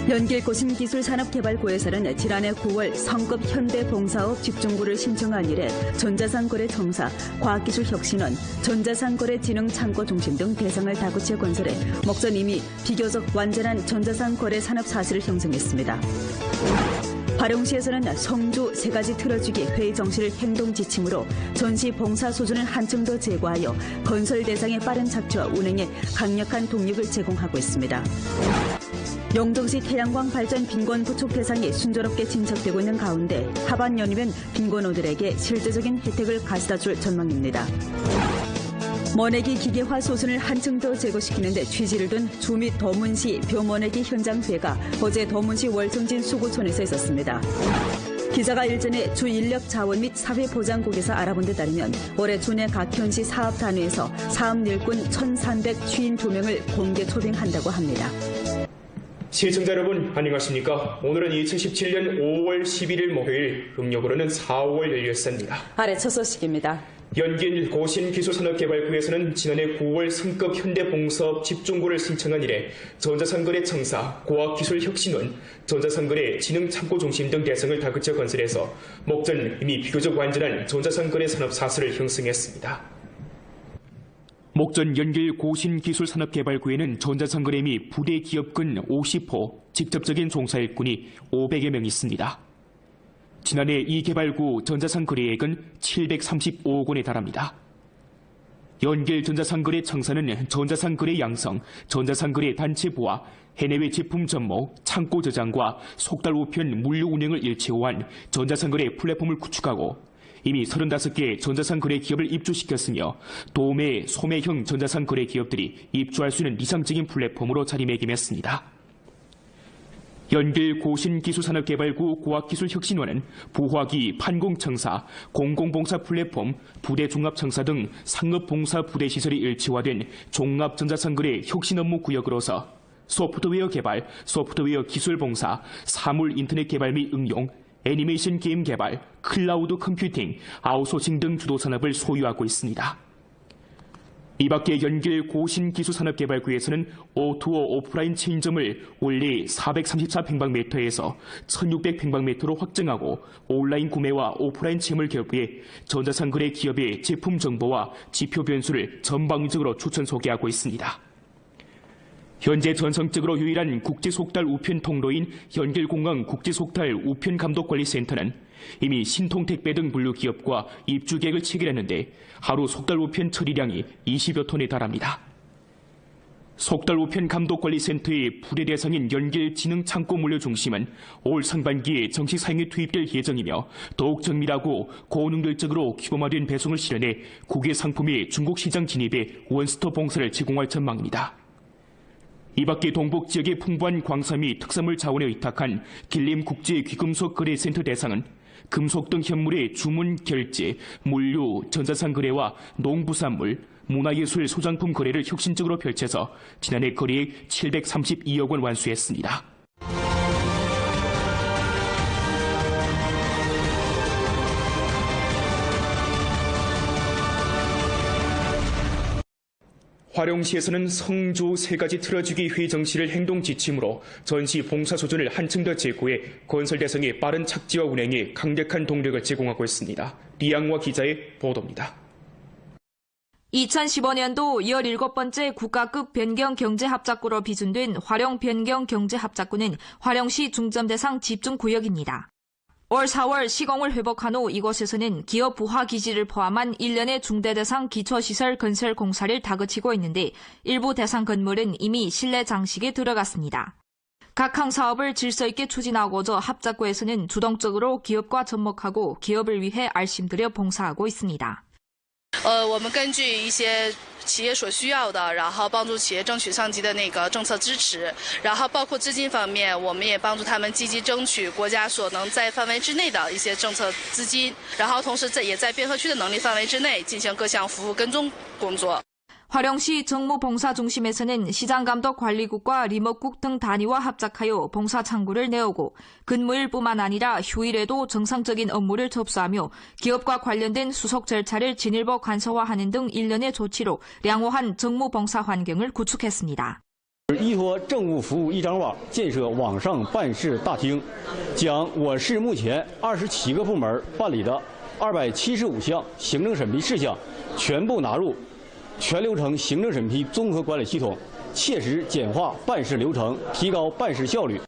연길 고신기술산업개발구에서는 지난해 9월 성급 현대봉사업 집중구를 신청한 이래 전자상거래청사, 과학기술혁신원, 전자상거래진흥창고 중심 등 대상을 다구체 건설해 목전 이미 비교적 완전한 전자상거래 산업 사슬을 형성했습니다. 화령시에서는 성주 세 가지 틀어주기 회의 정시를 행동 지침으로 전시 봉사 수준을 한층 더 제고하여 건설 대상의 빠른 착취와 운행에 강력한 동력을 제공하고 있습니다. 영동시 태양광 발전 빈곤 부축 대상이 순조롭게 진척되고 있는 가운데 하반 연이면 빈곤호들에게 실제적인 혜택을 가져다 줄 전망입니다. 모내기 기계화 소순을 한층 더 제고시키는 데 취지를 둔 주 및 도문시 벼모내기 현장회가 어제 도문시 월성진 수구촌에서 있었습니다. 기자가 일전에 주 인력 자원 및 사회보장국에서 알아본 데 따르면 올해 주내 각 현시 사업 단위에서 사업 일꾼 1,352명을 공개 초빙한다고 합니다. 시청자 여러분 안녕하십니까? 오늘은 2017년 5월 11일 목요일, 음력으로는 4월 16일입니다. 아래 첫 소식입니다. 연길 고신기술산업개발구에서는 지난해 9월 성급 현대봉사업 집중구를 신청한 이래 전자상거래청사, 과학기술혁신원, 전자상거래진흥창고 중심 등 대상을 다그쳐 건설해서 목전 이미 비교적 완전한 전자상거래 산업 사슬을 형성했습니다. 목전 연길 고신기술산업개발구에는 전자상거래 및 부대 기업군 50호, 직접적인 종사일꾼이 500여 명 있습니다. 지난해 이 개발구 전자상거래액은 735억 원에 달합니다. 연길 전자상거래 청사는 전자상거래 양성, 전자상거래 단체 부와 해내외 제품 접목, 창고 저장과 속달 우편 물류 운영을 일체화한 전자상거래 플랫폼을 구축하고 이미 35개 전자상거래 기업을 입주시켰으며 도매, 소매형 전자상거래 기업들이 입주할 수 있는 이상적인 플랫폼으로 자리매김했습니다. 연길 고신기술산업개발구 과학기술혁신원은 부화기 판공청사, 공공봉사 플랫폼, 부대종합청사 등 상업봉사 부대시설이 일체화된 종합전자상거래 혁신 업무 구역으로서 소프트웨어 개발, 소프트웨어 기술봉사, 사물 인터넷 개발 및 응용, 애니메이션 게임 개발, 클라우드 컴퓨팅, 아웃소싱 등 주도 산업을 소유하고 있습니다. 이 밖에 연길 고신기술산업개발구에서는 O2O 오프라인 체인점을 원래 434평방미터에서 1600평방미터로 확장하고 온라인 구매와 오프라인 체험을 결부해 전자상거래 기업의 제품 정보와 지표 변수를 전방위적으로 추천 소개하고 있습니다. 현재 전성적으로 유일한 국제속달 우편 통로인 연길공항 국제속달 우편감독관리센터는 이미 신통택배 등 분류 기업과 입주 계획을 체결했는데 하루 속달 우편 처리량이 20여 톤에 달합니다. 속달 우편 감독관리센터의 부대 대상인 연길 진흥창고 물류 중심은 올 상반기에 정식 사용에 투입될 예정이며 더욱 정밀하고 고능률적으로 규모화된 배송을 실현해 국외 상품의 중국 시장 진입에 원스톱 봉사를 제공할 전망입니다. 이 밖에 동북 지역의 풍부한 광산 및 특산물 자원에 의탁한 길림국제귀금속 거래센터 대상은 금속 등 현물의 주문 결제, 물류, 전자상 거래와 농부산물, 문화예술 소장품 거래를 혁신적으로 펼쳐서 지난해 거래액 732억 원 완수했습니다. 화령시에서는 성주 세 가지 틀어주기 회의 정시를 행동 지침으로 전시 봉사 수준을 한층 더 제고해 건설 대상의 빠른 착지와 운행에 강력한 동력을 제공하고 있습니다. 리양화 기자의 보도입니다. 2015년도 17번째 국가급 변경경제합작구로 비준된 화령 변경경제합작구는 화령시 중점대상 집중구역입니다. 올 4월 시공을 회복한 후 이곳에서는 기업 부하 기지를 포함한 1년의 중대대상 기초시설 건설 공사를 다그치고 있는데 일부 대상 건물은 이미 실내 장식에 들어갔습니다. 각 항 사업을 질서 있게 추진하고자 합작구에서는 주동적으로 기업과 접목하고 기업을 위해 알심들여 봉사하고 있습니다. 我们根据一些企业所需要的，然后帮助企业争取上级的那个政策支持，然后包括资金方面，我们也帮助他们积极争取国家所能在范围之内的一些政策资金，然后同时也在汴河区的能力范围之内进行各项服务跟踪工作。 화령시 정무봉사중심에서는 시장감독관리국과 리모국 등 단위와 합작하여 봉사창구를 내오고 근무일뿐만 아니라 휴일에도 정상적인 업무를 접수하며 기업과 관련된 수속 절차를 진일보 간소화하는 등 일련의 조치로 양호한 정무봉사 환경을 구축했습니다. 依托政务服务一张网建设网上办事大厅，将我市目前27个部门办理的275项行政审批事项全部纳入全流程行政审批综合管理系统，切实简化办事流程，提高办事效率。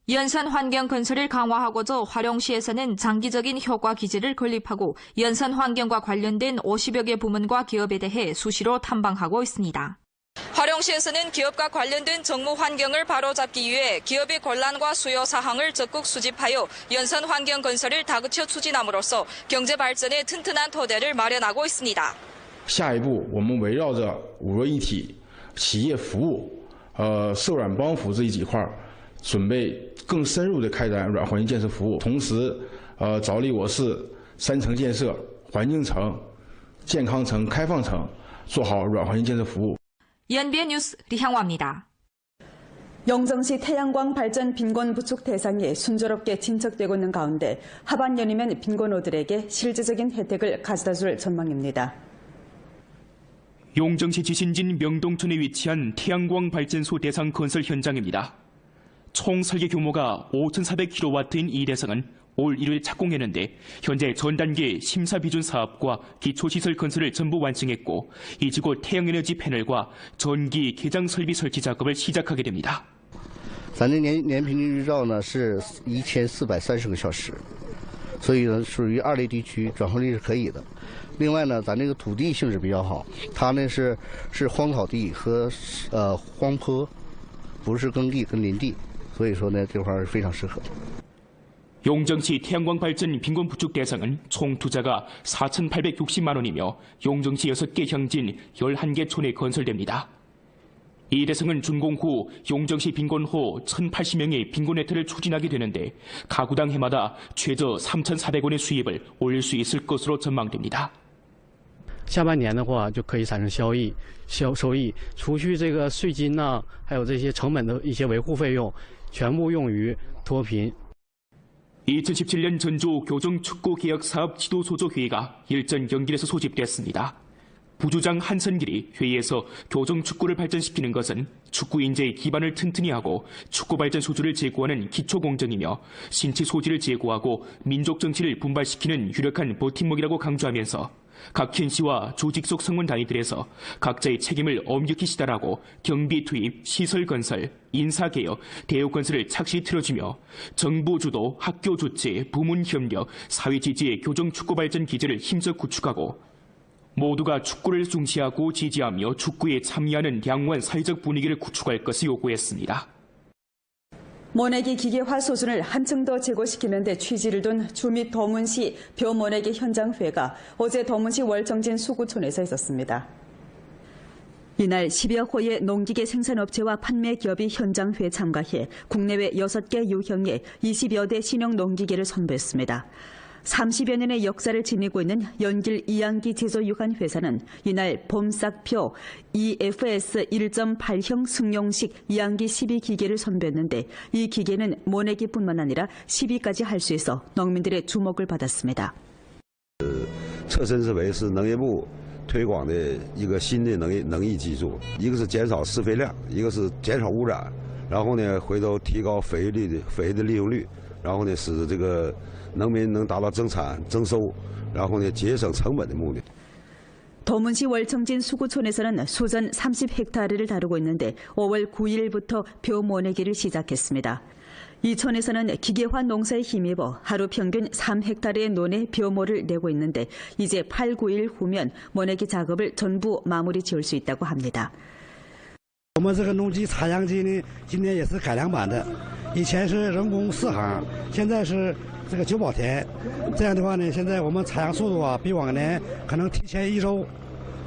연산 환경 건설을 강화하고자 화령시에서는 장기적인 효과 기제를 건립하고 연산 환경과 관련된 50여 개 부문과 기업에 대해 수시로 탐방하고 있습니다. 화령시에서는 기업과 관련된 정무 환경을 바로잡기 위해 기업의 권란과 수요 사항을 적극 수집하여 연산 환경 건설을 다그쳐 추진함으로써 경제 발전에 튼튼한 토대를 마련하고 있습니다. 下一步，我们围绕着五位一体、企业服务、社软帮扶这几块，准备更深入的开展软环境建设服务，同时，着力我市3层建设、环境层、健康层、开放层，做好软环境建设服务。 연비의 뉴스 리향화입니다. 영정시 태양광 발전 빈곤 부축 대상이 순조롭게 진척되고 있는 가운데 하반년이면 빈곤호들에게 실질적인 혜택을 가져다줄 전망입니다. 용정시 지신진 명동촌에 위치한 태양광 발전소 대상 건설 현장입니다. 총 설계 규모가 5,400kW인 이 대상은 올 1월 착공했는데 현재 전 단계 심사 비준 사업과 기초시설 건설을 전부 완성했고 이지곧 태양에너지 패널과 전기 개장 설비 설치 작업을 시작하게 됩니다. 咱这年平均日照呢是1430个小时，所以呢属于2类地区，转化率是可以的。另外呢，咱这个土地性质比较好，它呢是荒草地和荒坡，不是耕地跟林地，所以说呢这块非常适合。 용정시 태양광 발전 빈곤 부축 대상은 총 투자가 4,860만 원이며 용정시 6개乡진 11개 촌에 건설됩니다. 이 대상은 준공 후 용정시 빈곤호 1,080명의 빈곤 혜택을 추진하게 되는데 가구당 해마다 최저 3,400원의 수입을 올릴 수 있을 것으로 전망됩니다. 下半年的话就可以产生收益，除去这个税金呐，还有这些成本的一些维护费用，全部用于脱贫。 2017년 전주 교정축구개혁사업 지도소조회의가 일전 연길에서 소집됐습니다. 부주장 한선길이 회의에서 교정축구를 발전시키는 것은 축구 인재의 기반을 튼튼히 하고 축구 발전 소주를 제고하는 기초공정이며 신체 소질을 제고하고 민족 정치를 분발시키는 유력한 버팀목이라고 강조하면서 각 현시와 조직 속 성원 단위들에서 각자의 책임을 엄격히 시달하고 경비 투입, 시설 건설, 인사개혁, 대우 건설을 착실히 틀어주며 정부 주도, 학교 조치, 부문 협력, 사회 지지의 교정 축구 발전 기제를 힘써 구축하고 모두가 축구를 중시하고 지지하며 축구에 참여하는 양호한 사회적 분위기를 구축할 것을 요구했습니다. 모내기 기계화 소준을 한층 더 제고시키는 데 취지를 둔 주미 도문시 벼모내기 현장회가 어제 도문시 월정진 수구촌에서 있었습니다. 이날 10여 호의 농기계 생산업체와 판매기업이 현장회에 참가해 국내외 6개 유형의 20여 대 신형 농기계를 선보였습니다. 30여 년의 역사를 지니고 있는 연길 이양기 제조유한 회사는 이날 봄싹표 EFS 1.8형 승용식 이양기 12기계를 선보였는데 이 기계는 모내기뿐만 아니라 12까지 할 수 있어 농민들의 주목을 받았습니다. 侧身思维是农业部推广的一个新的能益技术，一个是减少施肥量，一个是减少污染，然后呢回头提高肥的利用率，然后呢使这个 农民能达到增产增收，然后呢节省成本的目的。 도문시 월정진 수구촌에서는 수전 30헥타르를 다루고 있는데 5월 9일부터 벼모내기를 시작했습니다. 이 촌에서는 기계화 농사에 힘입어 하루 평균 3헥타르의 논에 벼모를 내고 있는데 이제 8, 9일 후면 모내기 작업을 전부 마무리 지을 수 있다고 합니다. 我们这个农机插秧机呢，今年也是改良版的，以前是人工4行，现在是 这个9保田，这样的话呢，现在我们插秧速度啊，比往年可能提前1周。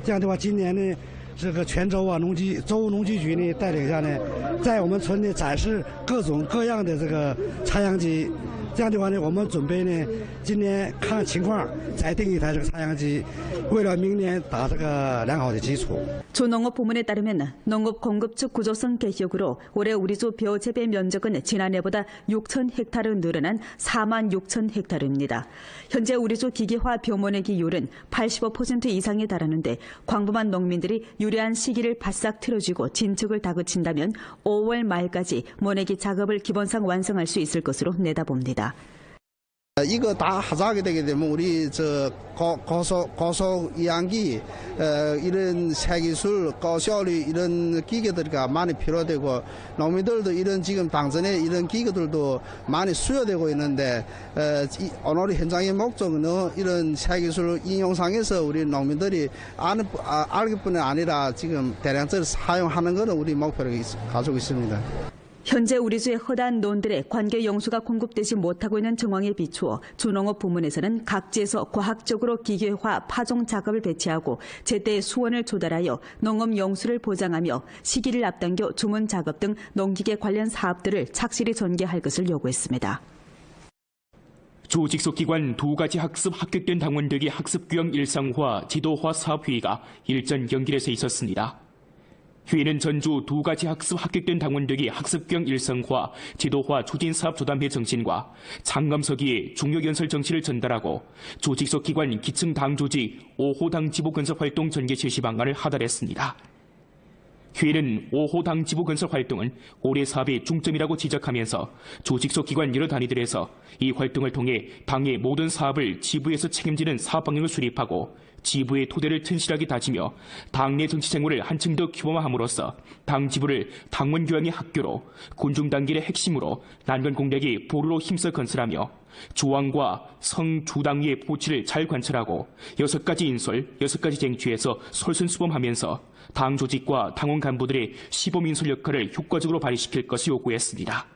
这样的话，今年呢，这个全州啊，农机局呢带领下呢，在我们村呢展示各种各样的这个插秧机，这样的话呢，我们准备呢，今年看情况再订一台这个插秧机，为了明年打这个良好的基础。 주농업 부문에 따르면 농업 공급 측 구조성 개혁으로 올해 우리주 벼 재배 면적은 지난해보다 6,000헥타르 늘어난 46,000헥타르입니다. 현재 우리주 기계화 벼모내 기율은 85% 이상에 달하는데 광범한 농민들이 유리한 시기를 바싹 틀어주고 진척을 다그친다면 5월 말까지 모내기 작업을 기본상 완성할 수 있을 것으로 내다봅니다. 이거 다 하자하게 되게 되면 우리 저 고속 이양기 이런 새기술 고效率 이런 기계들이 많이 필요되고 농민들도 이런 지금 당선에 이런 기계들도 많이 수요되고 있는데 오늘 현장의 목적은 이런 새기술 인용상에서 우리 농민들이 알기 뿐만 아니라 지금 대량적으로 사용하는 것은 우리 목표로 가지고 있습니다. 현재 우리주의 허다한 논들의 관계 용수가 공급되지 못하고 있는 정황에 비추어 주농업 부문에서는 각지에서 과학적으로 기계화 파종 작업을 배치하고 제때 수원을 조달하여 농업 용수를 보장하며 시기를 앞당겨 주문 작업 등 농기계 관련 사업들을 착실히 전개할 것을 요구했습니다. 조직속기관 두 가지 학습 합격된 당원들의 학습규형 일상화, 지도화 사업회의가 일전 연길에서 있었습니다. 회의는 전주 두 가지 학습 합격된 당원들이 학습규형 일상화, 지도화 추진사업 조담회 정신과 장감서기의 중요연설 정치를 전달하고 조직 속 기관 기층 당 조직 5호 당 지부 건설 활동 전개 실시 방안을 하달했습니다. 회의는 5호 당 지부 건설 활동은 올해 사업의 중점이라고 지적하면서 조직 속 기관 여러 단위들에서 이 활동을 통해 당의 모든 사업을 지부에서 책임지는 사업 방향을 수립하고 지부의 토대를 튼실하게 다지며 당내 정치 생활을 한층 더 규모화함으로써 당 지부를 당원 교양의 학교로 군중 단결의 핵심으로 난관 공략의 보루로 힘써 건설하며 조항과 성주당위의 보치를 잘 관철하고 6가지 인솔, 6가지 쟁취에서 솔선수범하면서 당 조직과 당원 간부들의 시범인솔 역할을 효과적으로 발휘시킬 것을 요구했습니다.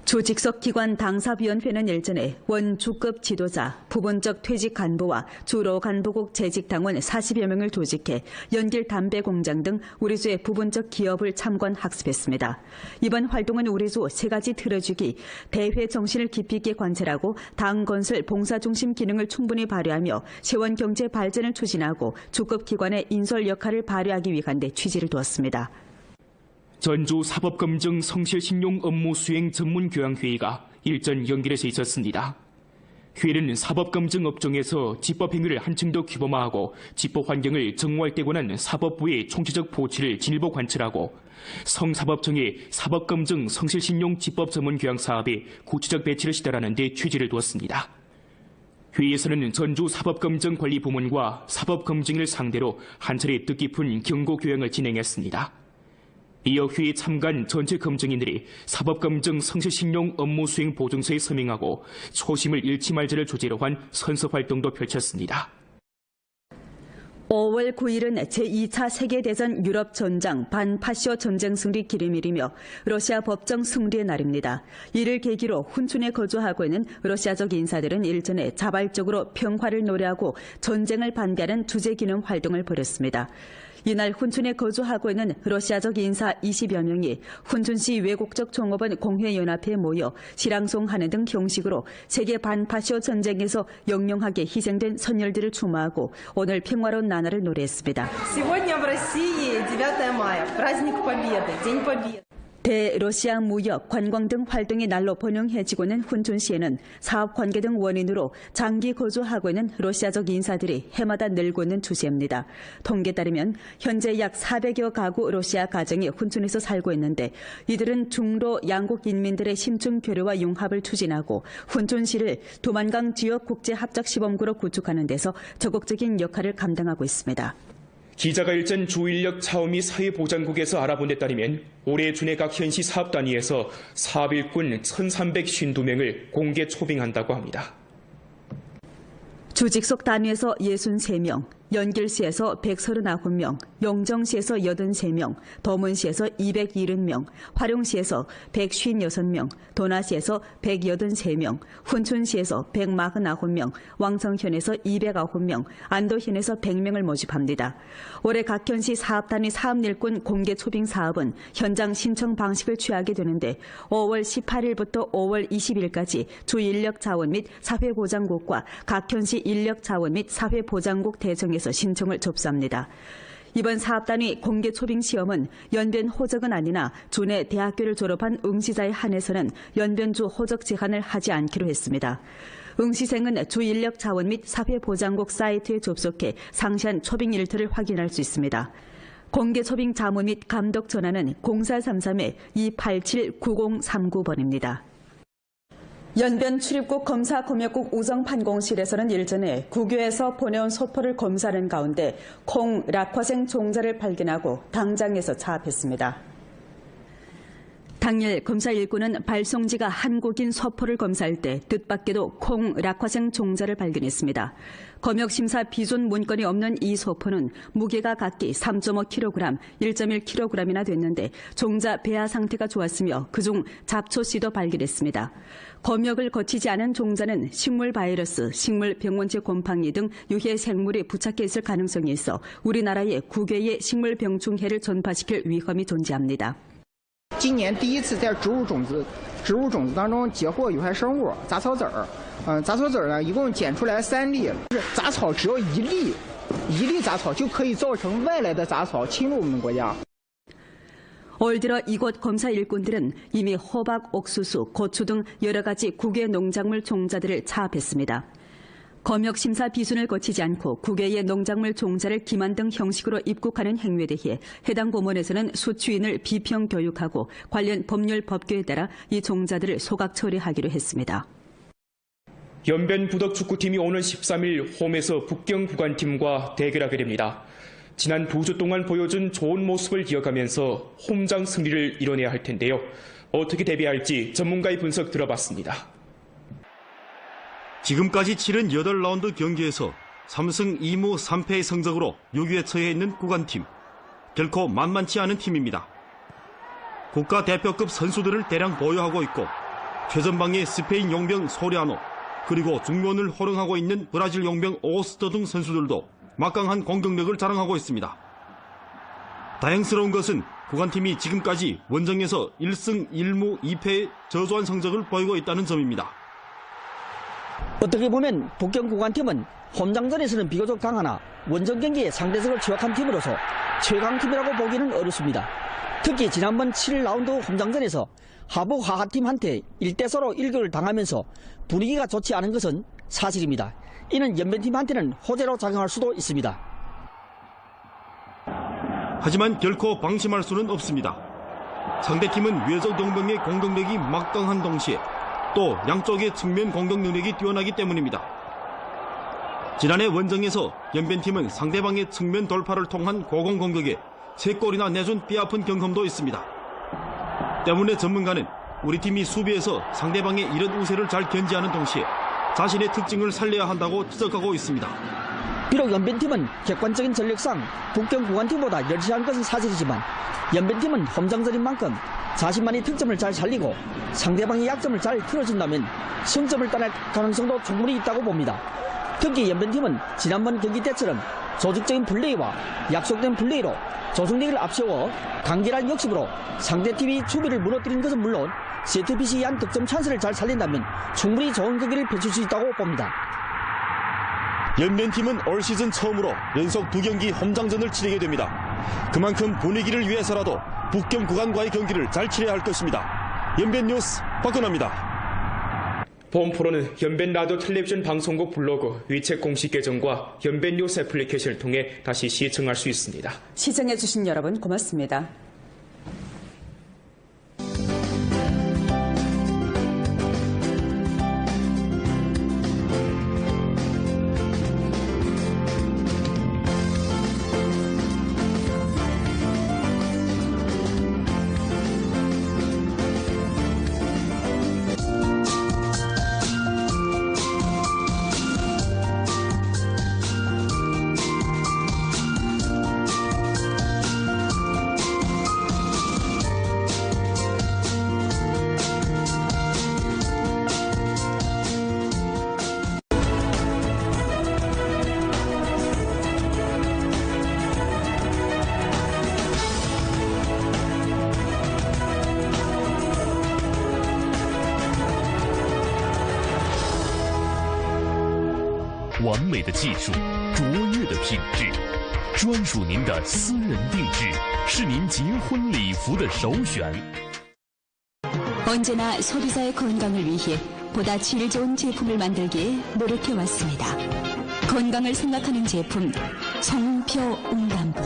조직석 기관 당사위원회는 일전에 원주급 지도자, 부분적 퇴직 간부와 주로 간부국 재직 당원 40여 명을 조직해 연길 담배 공장 등 우리주의 부분적 기업을 참관 학습했습니다. 이번 활동은 우리주 3가지 틀어주기, 대회 정신을 깊이 있게 관찰하고 당 건설 봉사 중심 기능을 충분히 발휘하며 세원 경제 발전을 추진하고 주급 기관의 인솔 역할을 발휘하기 위한 데 취지를 두었습니다. 전주 사법검증 성실신용 업무 수행 전문교양회의가 일전 연길에서 있었습니다. 회의는 사법검증 업종에서 집법행위를 한층 더 규범화하고 집법 환경을 정화할때고는 사법부의 총체적 보치를 진일보 관철하고 성사법청의 사법검증 성실신용 집법 전문교양 사업의 구체적 배치를 시달하는 데 취지를 두었습니다. 회의에서는 전주 사법검증관리부문과 사법검증을 상대로 한 차례 뜻깊은 경고교양을 진행했습니다. 이어 회의 참관 전체 검증인들이 사법검증 성실신용 업무 수행 보증서에 서명하고 초심을 잃지 말자를 주제로 한 선서활동도 펼쳤습니다. 5월 9일은 제2차 세계대전 유럽 전장 반파시오 전쟁 승리 기념일이며 러시아 법정 승리의 날입니다. 이를 계기로 훈춘에 거주하고 있는 러시아적 인사들은 일전에 자발적으로 평화를 노래하고 전쟁을 반대하는 주제기념 활동을 벌였습니다. 이날 훈춘에 거주하고 있는 러시아적 인사 20여 명이 훈춘시 외국적 종업원 공회연합회에 모여 시랑송하는 등 형식으로 세계 반파시오 전쟁에서 영영하게 희생된 선열들을 추모하고 오늘 평화로운 나날을 노래했습니다. Сегодня в России 9 мая, праздник Победы, День Победы. 대러시아 무역, 관광 등 활동이 날로 번영해지고 있는 훈춘시에는 사업 관계 등 원인으로 장기 거주하고 있는 러시아적 인사들이 해마다 늘고 있는 추세입니다. 통계에 따르면 현재 약 400여 가구 러시아 가정이 훈춘에서 살고 있는데 이들은 중로 양국 인민들의 심층 교류와 융합을 추진하고 훈춘시를 도만강 지역 국제합작시범구로 구축하는 데서 적극적인 역할을 감당하고 있습니다. 기자가 일전 주인력 차오미 사회보장국에서 알아본 데 따르면 올해 준해 각 현시 사업 단위에서 사업 일꾼 1,352명을 공개 초빙한다고 합니다. 주직속 단위에서 63명, 연길시에서 139명, 영정시에서 83명, 도문시에서 270명, 화룡시에서 156명, 도나시에서 183명, 훈춘시에서 149명, 왕성현에서 209명, 안도현에서 100명을 모집합니다. 올해 각 현시 사업단위 사업일꾼 공개 초빙 사업은 현장 신청 방식을 취하게 되는데 5월 18일부터 5월 20일까지 주 인력자원 및 사회보장국과 각 현시 인력자원 및 사회보장국 대정에서 신청을 접수합니다. 이번 사업단위 공개 초빙 시험은 연변 호적은 아니나 주내 대학교를 졸업한 응시자에 한해서는 연변주 호적 제한을 하지 않기로 했습니다. 응시생은 주 인력자원 및 사회보장국 사이트에 접속해 상세한 초빙 일터를 확인할 수 있습니다. 공개 초빙 자문 및 감독 전화는 0433-287-9039번입니다. 연변 출입국 검사 검역국 우정판공실에서는 일전에 국외에서 보내온 소포를 검사하는 가운데 콩 락화생 종자를 발견하고 당장에서 차압했습니다. 당일 검사 일꾼은 발송지가 한국인 소포를 검사할 때 뜻밖에도 콩 락화생 종자를 발견했습니다. 검역심사 비준 문건이 없는 이 소포는 무게가 각기 3.5kg, 1.1kg이나 됐는데 종자 배아 상태가 좋았으며 그중 잡초씨도 발견했습니다. 검역을 거치지 않은 종자는 식물 바이러스, 식물 병원체 곰팡이 등 유해 생물이 부착해 있을 가능성이 있어 우리나라에 국외의 식물 병충해를 전파시킬 위험이 존재합니다. 今年第一次在植物种子当中截获有害生物杂草籽儿，杂草籽儿呢一共检出来3粒，杂草只要1粒杂草就可以造成外来的杂草侵入我们国家。 올 들어 이곳 검사 일꾼들은 이미 호박, 옥수수, 고추 등 여러 가지 국외 농작물 종자들을 차압했습니다. 검역 심사 비준을 거치지 않고 국외의 농작물 종자를 기만 등 형식으로 입국하는 행위에 대해 해당 부문에서는 수취인을 비평 교육하고 관련 법률 법규에 따라 이 종자들을 소각 처리하기로 했습니다. 연변 부덕축구팀이 오는 13일 홈에서 북경 구간팀과 대결하게 됩니다. 지난 2주 동안 보여준 좋은 모습을 이어가면서 홈장 승리를 이뤄내야 할 텐데요. 어떻게 대비할지 전문가의 분석 들어봤습니다. 지금까지 치른 8라운드 경기에서 3승 2무 3패의 성적으로 6위에 처해 있는 구간팀. 결코 만만치 않은 팀입니다. 국가대표급 선수들을 대량 보유하고 있고 최전방의 스페인 용병 소리아노 그리고 중면을 호령하고 있는 브라질 용병 오스터 등 선수들도 막강한 공격력을 자랑하고 있습니다. 다행스러운 것은 구간팀이 지금까지 원정에서 1승 1무 2패의 저조한 성적을 보이고 있다는 점입니다. 어떻게 보면 북경 구간팀은 홈장전에서는 비교적 강하나 원정 경기에 상대적을 취약한 팀으로서 최강팀이라고 보기는 어렵습니다. 특히 지난번 7라운드 홈장전에서 하북 하하팀한테 1대4로 일격을 당하면서 분위기가 좋지 않은 것은 사실입니다. 이는 연변팀한테는 호재로 작용할 수도 있습니다. 하지만 결코 방심할 수는 없습니다. 상대팀은 외적 용병의 공격력이 막강한 동시에 또 양쪽의 측면 공격 능력이 뛰어나기 때문입니다. 지난해 원정에서 연변팀은 상대방의 측면 돌파를 통한 고공 공격에 3골이나 내준 뼈아픈 경험도 있습니다. 때문에 전문가는 우리 팀이 수비에서 상대방의 이런 우세를 잘 견지하는 동시에 자신의 특징을 살려야 한다고 지적하고 있습니다. 비록 연변팀은 객관적인 전력상 북경 구간팀보다 열세한 것은 사실이지만 연변팀은 홈장전인 만큼 자신만의 특점을 잘 살리고 상대방의 약점을 잘 틀어준다면 승점을 따낼 가능성도 충분히 있다고 봅니다. 특히 연변팀은 지난번 경기 때처럼 조직적인 플레이와 약속된 플레이로 조성력을 앞세워 간결한 역습으로 상대팀이 수비를 무너뜨린 것은 물론 세트피스 이한 득점 찬스를 잘 살린다면 충분히 좋은 경기를 펼칠 수 있다고 봅니다. 연변팀은 올 시즌 처음으로 연속 2경기 홈장전을 치르게 됩니다. 그만큼 분위기를 위해서라도 북경 구간과의 경기를 잘 치러야 할 것입니다. 연변뉴스 박근호입니다. 본 프로는 연변 라디오 텔레비전 방송국 블로그, 위챗 공식 계정과 연변뉴스 애플리케이션을 통해 다시 시청할 수 있습니다. 시청해주신 여러분 고맙습니다. 完美的技术，卓越的品质，专属您的私人定制，是您结婚礼服的首选。 언제나 소비자의 건강을 위해 보다 질 좋은 제품을 만들기에 노력해왔습니다. 건강을 생각하는 제품 송웅표 웅담분.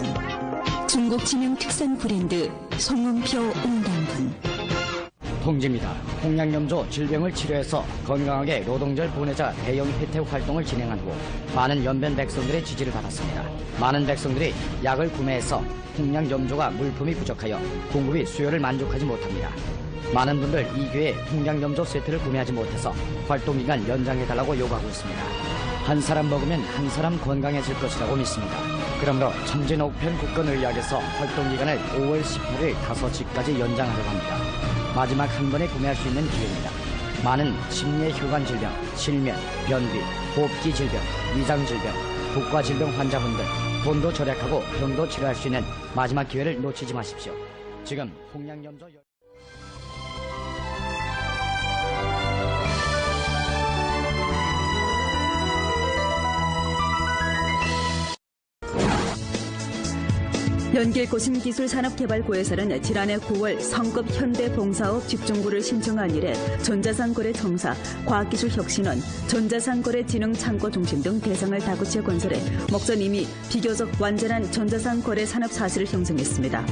중국 지명 특산 브랜드 송웅표 웅담분. 통지입니다. 홍양염조 질병을 치료해서 건강하게 노동절 보내자 대형 혜택 활동을 진행한 후 많은 연변 백성들의 지지를 받았습니다. 많은 백성들이 약을 구매해서 홍양염조가 물품이 부족하여 공급이 수요를 만족하지 못합니다. 많은 분들 이 기회에 홍양염조 세트를 구매하지 못해서 활동기간 연장해달라고 요구하고 있습니다. 한 사람 먹으면 한 사람 건강해질 것이라고 믿습니다. 그러므로 천진옥편 국건의학에서 활동기간을 5월 18일 5시까지 연장하려고 합니다. 마지막 한 번에 구매할 수 있는 기회입니다. 많은 심뇌혈관 질병, 실면, 변비, 호흡기 질병, 위장 질병, 복과 질병 환자분들 돈도 절약하고 병도 치료할 수 있는 마지막 기회를 놓치지 마십시오. 지금 홍양염조 연길고신기술산업개발구에서는 지난해 9월 성급 현대봉사업 집중구를 신청한 이래 전자상거래청사, 과학기술혁신원, 전자상거래진흥창고중심 등 대상을 다구체 건설해 목전 이미 비교적 완전한 전자상거래 산업 사슬을 형성했습니다.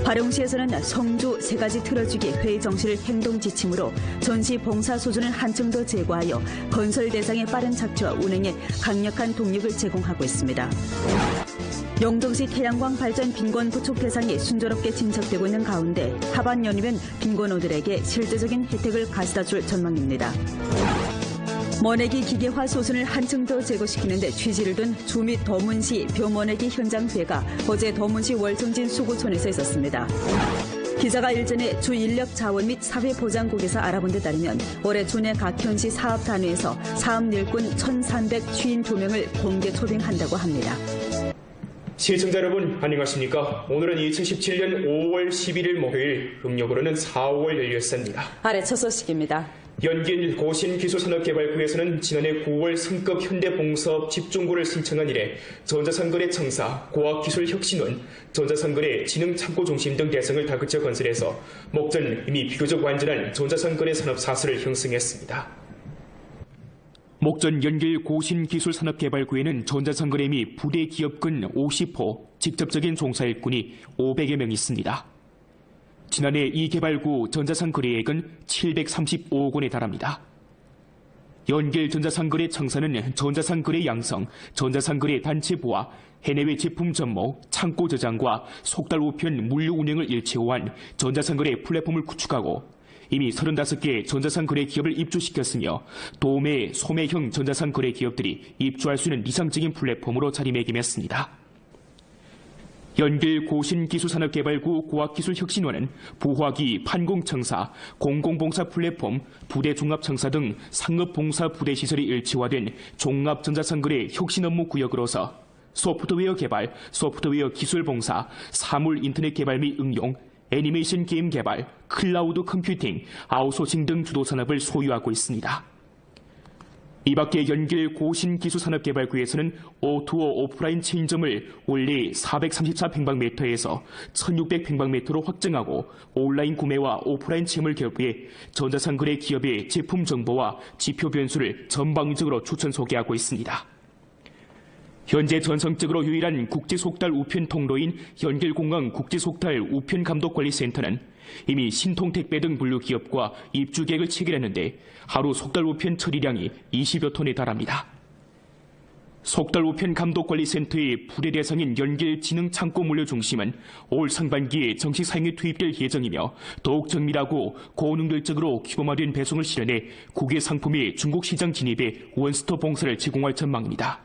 화령시에서는 성주 3가지 틀어주기 회의 정시를 행동 지침으로 전시 봉사 수준을 한층 더 제고하여 건설 대상의 빠른 착취와 운행에 강력한 동력을 제공하고 있습니다. 영동시 태양광 발전 빈곤 부축 대상이 순조롭게 진척되고 있는 가운데 하반 연이면 빈곤호들에게 실제적인 혜택을 가져다 줄 전망입니다. 모내기 기계화 수준을 한층 더 제고시키는 데 취지를 둔 주 및 도문시 벼모내기 현장회가 어제 도문시 월정진 수구촌에서 있었습니다. 기자가 일전에 주 인력 자원 및 사회보장국에서 알아본 데 따르면 올해 주내 각 현시 사업 단위에서 사업 일꾼 1,352명을 공개 초빙한다고 합니다. 시청자 여러분 안녕하십니까? 오늘은 2017년 5월 11일 목요일, 음력으로는 4월 16일입니다. 아래 첫 소식입니다. 연길 고신기술산업개발구에서는 지난해 9월 성급 현대봉사업 집중구를 신청한 이래 전자상거래청사, 과학기술혁신원, 전자상거래 진흥창고중심 등 대상을 다그쳐 건설해서 목전 이미 비교적 완전한 전자상거래 산업 사슬을 형성했습니다. 목전 연길 고신기술산업개발구에는 전자상거래 및 부대 기업군 50호, 직접적인 종사일꾼이 500여 명 있습니다. 지난해 이 개발구 전자상거래액은 735억 원에 달합니다. 연길 전자상거래 청사는 전자상거래 양성, 전자상거래 단체 부와 해내외 제품 전모, 창고 저장과 속달 우편 물류 운영을 일체화한 전자상거래 플랫폼을 구축하고 이미 35개 전자상거래 기업을 입주시켰으며 도매, 소매형 전자상거래 기업들이 입주할 수 있는 이상적인 플랫폼으로 자리매김했습니다. 연길 고신기술산업개발구 과학기술혁신원은 부화기, 판공청사, 공공봉사 플랫폼, 부대종합청사 등 상업봉사 부대시설이 일체화된 종합전자상거래 혁신업무구역으로서 소프트웨어 개발, 소프트웨어 기술봉사, 사물 인터넷 개발 및 응용, 애니메이션 게임 개발, 클라우드 컴퓨팅, 아웃소싱 등 주도 산업을 소유하고 있습니다. 이 밖에 연길 고신기술산업개발구에서는 O2O 오프라인 체인점을 원래 434평방미터에서 1600평방미터로 확장하고 온라인 구매와 오프라인 체험을 결부해 전자상거래 기업의 제품 정보와 지표 변수를 전방위적으로 추천 소개하고 있습니다. 현재 전성적으로 유일한 국제속달 우편 통로인 연길공항 국제속달 우편감독관리센터는 이미 신통택배 등 분류기업과 입주 계획을 체결했는데 하루 속달 우편 처리량이 20여 톤에 달합니다. 속달 우편 감독관리센터의 부대 대상인 연길진흥창고 물류중심은 올 상반기에 정식 사용에 투입될 예정이며 더욱 정밀하고 고능률적으로 규모화된 배송을 실현해 국외 상품의 중국 시장 진입에 원스톱 봉사를 제공할 전망입니다.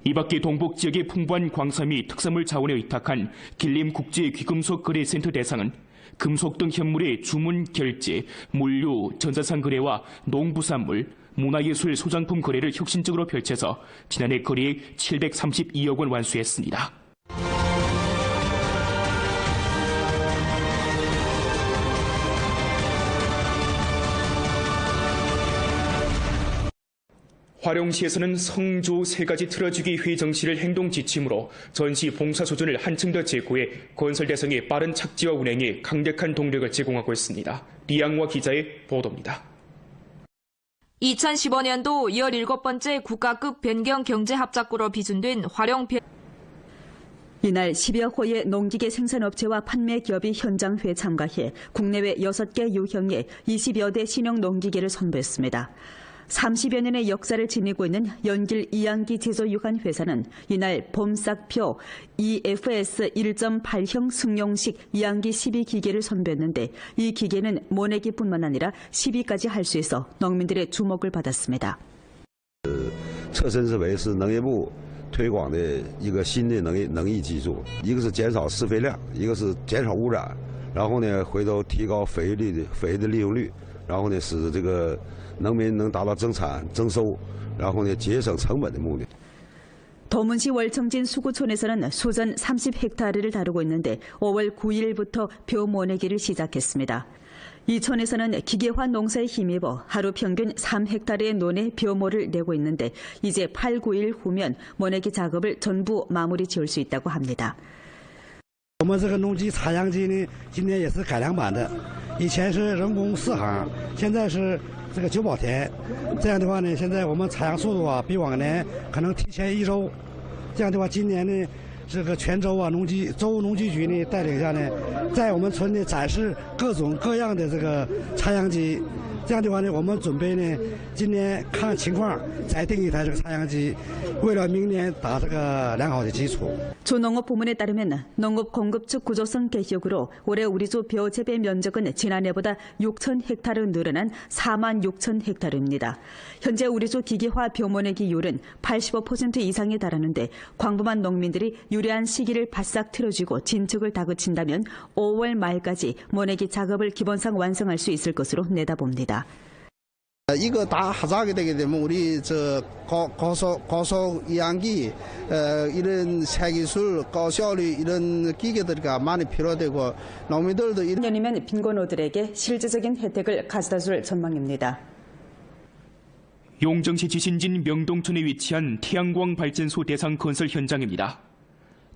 이 밖에 동북 지역의 풍부한 광산 및 특산물 자원에 의탁한 길림국제귀금속거래센터 대상은 금속 등 현물의 주문 결제, 물류, 전자상 거래와 농부산물, 문화예술 소장품 거래를 혁신적으로 펼쳐서 지난해 거래액 732억 원 완수했습니다. 화령시에서는 성조 3가지 틀어주기 회의 정시를 행동 지침으로 전시 봉사 수준을 한층 더 제고해 건설 대상의 빠른 착지와 운행에 강력한 동력을 제공하고 있습니다. 리양화 기자의 보도입니다. 2015년도 17번째 국가급 변경 경제합작구로 비준된 화령 이날 10여 호의 농기계 생산업체와 판매 기업이 현장회에 참가해 국내외 6개 유형의 20여 대 신형 농기계를 선보였습니다. 30여 년의 역사를 지니고 있는 연길 이양기 제조 유관 회사는 이날 봄싹표 EFS 1.8형 승용식 이양기 12기계를 선보였는데 이 기계는 모내기뿐만 아니라 시비까지 할 수 있어 농민들의 주목을 받았습니다. 侧身思维是农业部推广的一个新的能益技术，一个是减少施肥量，一个是减少污染，然后呢，回头提高肥的利用率，然后呢，使这个农民能达到增产增收，然后呢，节省成本的目的。 도문시 월청진 수구촌에서는 수전 30헥타르를 다루고 있는데 5월 9일부터 벼 모내기를 시작했습니다. 이 촌에서는 기계화 농사에 힘입어 하루 평균 3헥타르의 논에 벼모를 내고 있는데 이제 8, 9일 후면 모내기 작업을 전부 마무리 지을 수 있다고 합니다. 我们这个农机插秧机呢，今年也是改良版的，以前是人工4行，现在是这个9宝田。这样的话呢，现在我们插秧速度啊，比往年可能提前1周。这样的话，今年呢，这个全州啊农机局呢带领下呢，在我们村呢展示各种各样的这个插秧机。 这样的话呢，我们准备呢，今年看情况再订一台这个插秧机，为了明年打这个良好的基础。 주농업 부문에 따르면 농업 공급축 구조성 개혁으로 올해 우리주 벼 재배 면적은 지난해보다 6천 헥타르 늘어난 4만 6천 헥타르입니다. 현재 우리주 기계화 벼 모내기율은 85% 이상에 달하는데 광범한 농민들이 유리한 시기를 바싹 틀어주고 진척을 다그친다면 5월 말까지 모내기 작업을 기본상 완성할 수 있을 것으로 내다봅니다. 이거 다 하자게 되게 되면 우리 저 고속 이양기 이런 새기술 고效率 이런 기계들이 많이 필요되고 농민들도 1년이면 빈곤호들에게 실질적인 혜택을 가져다줄 전망입니다. 용정시 지신진 명동촌에 위치한 태양광 발전소 대상 건설 현장입니다.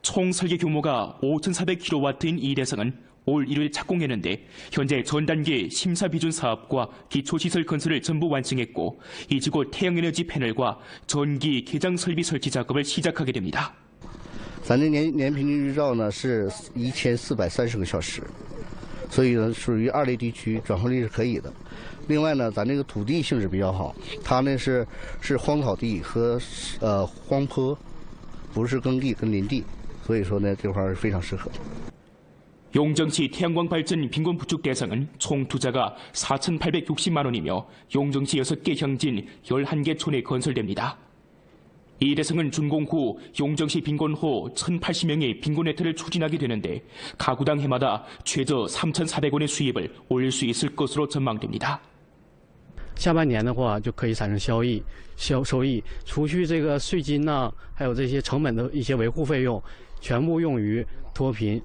총 설계 규모가 5,400kW인 이 대상은 올 1월 착공했는데 현재 전 단계 심사 비준 사업과 기초시설 건설을 전부 완성했고 이제 곧 태양에너지 패널과 전기 개장 설비 설치 작업을 시작하게 됩니다. 咱这年平均日照呢是1430个小时，所以呢属于2类地区，转换率是可以的。另外呢，咱这个土地性质比较好，它呢是荒草地和荒坡，不是耕地跟林地，所以说呢这块非常适合。 용정시 태양광 발전 빈곤 부축 대상은 총 투자가 4,860만 원이며 용정시 6개乡진 11개 촌에 건설됩니다. 이 대상은 준공 후 용정시 빈곤호 1,080명의 빈곤 혜택을 추진하게 되는데 가구당 해마다 최저 3,400원의 수입을 올릴 수 있을 것으로 전망됩니다. 下半年的话就可以产生收益，除去这个税金呐，还有这些成本的一些维护费用，全部用于脱贫。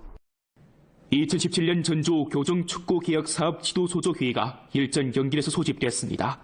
2017년 전주 교정축구개혁사업 지도소조회의가 일전 연길에서 소집됐습니다.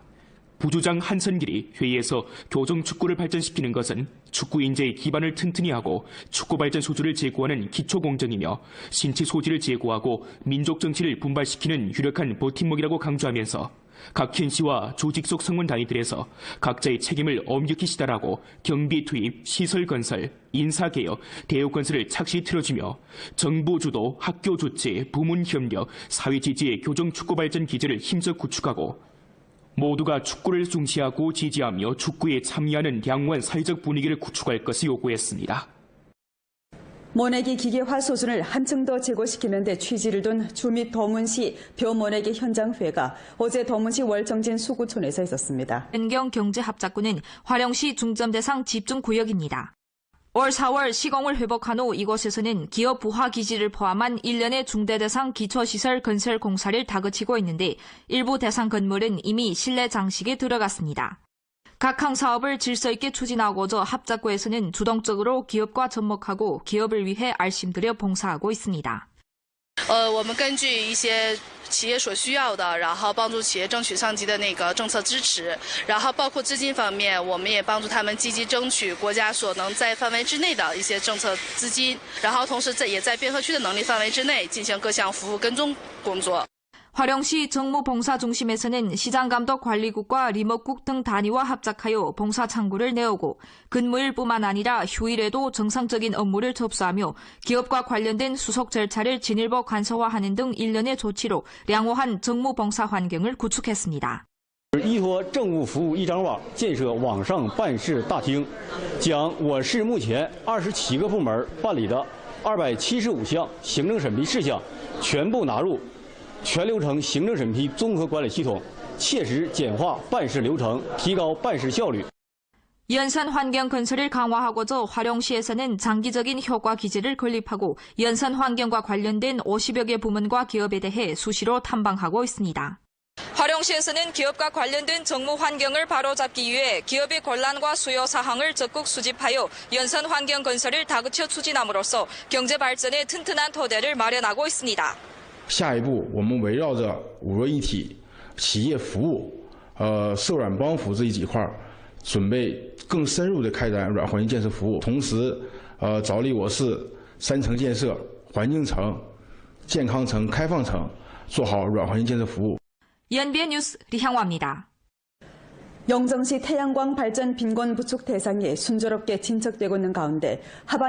부주장 한선길이 회의에서 교정축구를 발전시키는 것은 축구 인재의 기반을 튼튼히 하고 축구 발전 소주를 제고하는 기초공정이며 신체 소질을 제고하고 민족 정치를 분발시키는 유력한 버팀목이라고 강조하면서 각 현시와 조직 속 성원 단위들에서 각자의 책임을 엄격히 시달하고 경비 투입, 시설 건설, 인사 개혁, 대우 건설을 착실히 틀어주며 정부 주도, 학교 조치, 부문 협력, 사회 지지의 교정 축구 발전 기제를 힘써 구축하고 모두가 축구를 중시하고 지지하며 축구에 참여하는 양호한 사회적 분위기를 구축할 것을 요구했습니다. 모내기 기계화 수준을 한층 더 제고시키는 데 취지를 둔 주미 도문시 벼 모내기 현장회가 어제 도문시 월정진 수구촌에서 있었습니다. 변경 경제합작구는 화령시 중점 대상 집중구역입니다. 올 4월 시공을 회복한 후 이곳에서는 기업 부하 기지를 포함한 1년의 중대 대상 기초시설 건설 공사를 다그치고 있는데 일부 대상 건물은 이미 실내 장식에 들어갔습니다. 각 항 사업을 질서 있게 추진하고자 합작구에서는 주동적으로 기업과 접목하고 기업을 위해 알심들여 봉사하고 있습니다. 我们根据一些企业所需要的，然后帮助企业争取上级的政策支持，然后包括资金方面，我们也帮助他们积极争取国家所能在范围之内的一些政策资金，然后同时也在边河区的能力范围之内进行各项服务跟踪工作。 화령시 정무봉사중심에서는 시장감독관리국과 리모국 등 단위와 합작하여 봉사 창구를 내오고 근무일뿐만 아니라 휴일에도 정상적인 업무를 접수하며 기업과 관련된 수속 절차를 진일보 간소화하는 등 일련의 조치로良好 정무봉사 환경을 구축했습니다. 依托政务服务一张网，建设网上办事大厅，将我市目前27个部门办理的275项行政审批事项全部纳入 全流程行政审批综合管理系统，切实简化办事流程，提高办事效率。 연산 환경 건설을 강화하고자 화령시에서는 장기적인 효과 기제를 건립하고 연산 환경과 관련된 50여 개 부문과 기업에 대해 수시로 탐방하고 있습니다. 화령시에서는 기업과 관련된 정무 환경을 바로잡기 위해 기업의 권란과 수요 사항을 적극 수집하여 연산 환경 건설을 다그쳐 추진함으로써 경제 발전에 튼튼한 토대를 마련하고 있습니다. 下一步，我们围绕着五弱一体、企业服务、社软帮扶这几块，准备更深入的开展软环境建设服务，同时，着力我市3层建设、环境层、健康层、开放层，做好软环境建设服务。 연비의 뉴스 리향화입니다. 영정시 태양광 발전 빈곤 부축 대상이 순조롭게 진척되고 있는 가운데 하반